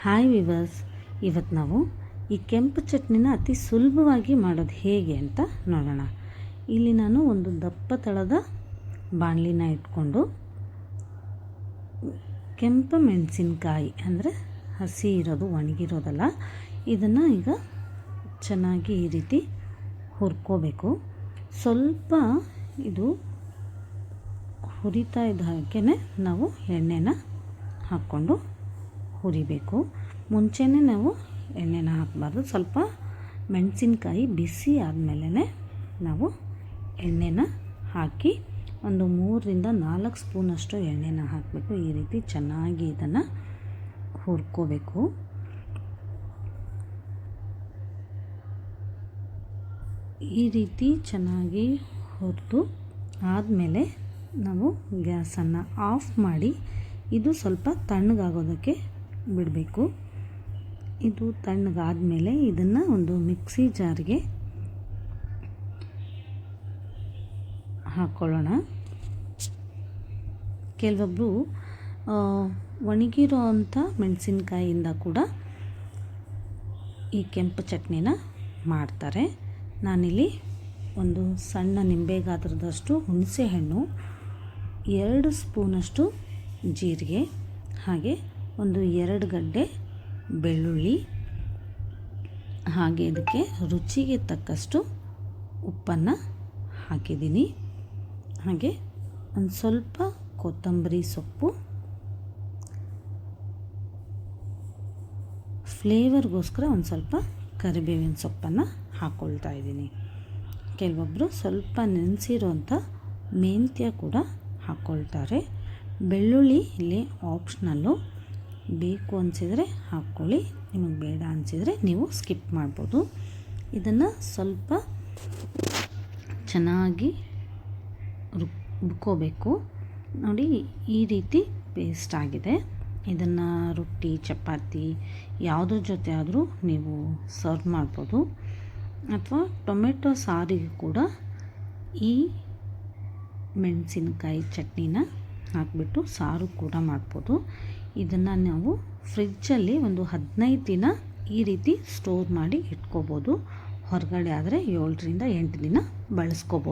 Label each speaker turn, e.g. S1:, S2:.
S1: Hi viewers, ಇವತ್ತು ನಾವು ಈ ಕೆಂಪು ಚಟ್ನಿನ ಅತಿ ಸುಲಭವಾಗಿ ಮಾಡೋದು ಹೇಗೆ ಅಂತ ನೋಡೋಣ. ಇಲ್ಲಿ ನಾನು ಒಂದು ದಪ್ಪ ತಳದ ಬಾಣಲಿನ ಇಟ್ಕೊಂಡು ಕೆಂಪು ಮೆಣಸಿನಕಾಯಿ ಅಂದರೆ ಹಸಿ ಇರೋದು, ಒಣಗಿರೋದಲ್ಲ, ಇದನ್ನು ಈಗ ಚೆನ್ನಾಗಿ ಈ ರೀತಿ ಹುರ್ಕೋಬೇಕು. ಸ್ವಲ್ಪ ಇದು ಹುರಿತಾ ಇದ್ದ ಹಾಗೆ ನಾವು ಎಣ್ಣೆನ ಹಾಕ್ಕೊಂಡು ಹುರಿಬೇಕು. ಮುಂಚೆನೇ ನಾವು ಎಣ್ಣೆನ ಹಾಕಬಾರ್ದು. ಸ್ವಲ್ಪ ಮೆಣಸಿನಕಾಯಿ ಬಿಸಿ ಆದಮೇಲೆ ನಾವು ಎಣ್ಣೆನ ಹಾಕಿ ಒಂದು 3-4 ಸ್ಪೂನಷ್ಟು ಎಣ್ಣೆನ ಹಾಕಬೇಕು. ಈ ರೀತಿ ಚೆನ್ನಾಗಿ ಇದನ್ನು ಹುರ್ಕೋಬೇಕು. ಈ ರೀತಿ ಚೆನ್ನಾಗಿ ಹುರಿದು ಆದಮೇಲೆ ನಾವು ಗ್ಯಾಸನ್ನು ಆಫ್ ಮಾಡಿ ಇದು ಸ್ವಲ್ಪ ತಣ್ಣಗಾಗೋದಕ್ಕೆ ಬಿಡಬೇಕು. ಇದು ತಣ್ಣಗಾದಮೇಲೆ ಇದನ್ನು ಒಂದು ಮಿಕ್ಸಿ ಜಾರ್ಗೆ ಹಾಕ್ಕೊಳ್ಳೋಣ. ಕೆಲವೊಬ್ಬರು ಒಣಗಿರೋ ಅಂಥ ಮೆಣಸಿನ್ಕಾಯಿಯಿಂದ ಕೂಡ ಈ ಕೆಂಪು ಚಟ್ನಿನ ಮಾಡ್ತಾರೆ. ನಾನಿಲ್ಲಿ ಒಂದು ಸಣ್ಣ ನಿಂಬೆ ಗಾತ್ರದಷ್ಟು ಹುಣಸೆಹಣ್ಣು, 2 ಸ್ಪೂನಷ್ಟು ಜೀರಿಗೆ, ಹಾಗೆ ಒಂದು 2 ಗಡ್ಡೆ ಬೆಳ್ಳುಳ್ಳಿ, ಹಾಗೆ ಇದಕ್ಕೆ ರುಚಿಗೆ ತಕ್ಕಷ್ಟು ಉಪ್ಪನ್ನು ಹಾಕಿದ್ದೀನಿ. ಹಾಗೆ ಒಂದು ಸ್ವಲ್ಪ ಕೊತ್ತಂಬರಿ ಸೊಪ್ಪು, ಫ್ಲೇವರ್ಗೋಸ್ಕರ ಒಂದು ಸ್ವಲ್ಪ ಕರಿಬೇವಿನ ಸೊಪ್ಪನ್ನು ಹಾಕ್ಕೊಳ್ತಾ ಇದ್ದೀನಿ. ಕೆಲವೊಬ್ಬರು ಸ್ವಲ್ಪ ನೆನೆಸಿರೋಂಥ ಮೆಂತ್ಯ ಕೂಡ ಹಾಕ್ಕೊಳ್ತಾರೆ. ಬೆಳ್ಳುಳ್ಳಿ ಇಲ್ಲಿ ಆಪ್ಷನಲ್ಲು, ಬೇಕು ಅನಿಸಿದರೆ ಹಾಕ್ಕೊಳ್ಳಿ, ನಿಮಗೆ ಬೇಡ ಅನಿಸಿದರೆ ನೀವು ಸ್ಕಿಪ್ ಮಾಡ್ಬೋದು. ಇದನ್ನು ಸ್ವಲ್ಪ ಚೆನ್ನಾಗಿ ರುಬ್ಕೋಬೇಕು. ನೋಡಿ, ಈ ರೀತಿ ಪೇಸ್ಟ್ ಆಗಿದೆ. ಇದನ್ನು ರೊಟ್ಟಿ, ಚಪಾತಿ ಯಾವುದ್ರ ಜೊತೆ ಆದರೂ ನೀವು ಸರ್ವ್ ಮಾಡ್ಬೋದು, ಅಥವಾ ಟೊಮೆಟೊ ಸಾರಿಗೆ ಕೂಡ ಈ ಮೆಣಸಿನಕಾಯಿ ಚಟ್ನಿನ ಹಾಕಿಬಿಟ್ಟು ಸಾರು ಕೂಡ ಮಾಡ್ಬೋದು. ಇದನ್ನು ನಾವು ಫ್ರಿಜ್ಜಲ್ಲಿ ಒಂದು 15 ದಿನ ಈ ರೀತಿ ಸ್ಟೋರ್ ಮಾಡಿ ಇಟ್ಕೋಬೋದು. ಹೊರಗಡೆ ಆದರೆ 7-8 ದಿನ ಬಳಸ್ಕೋಬೋದು.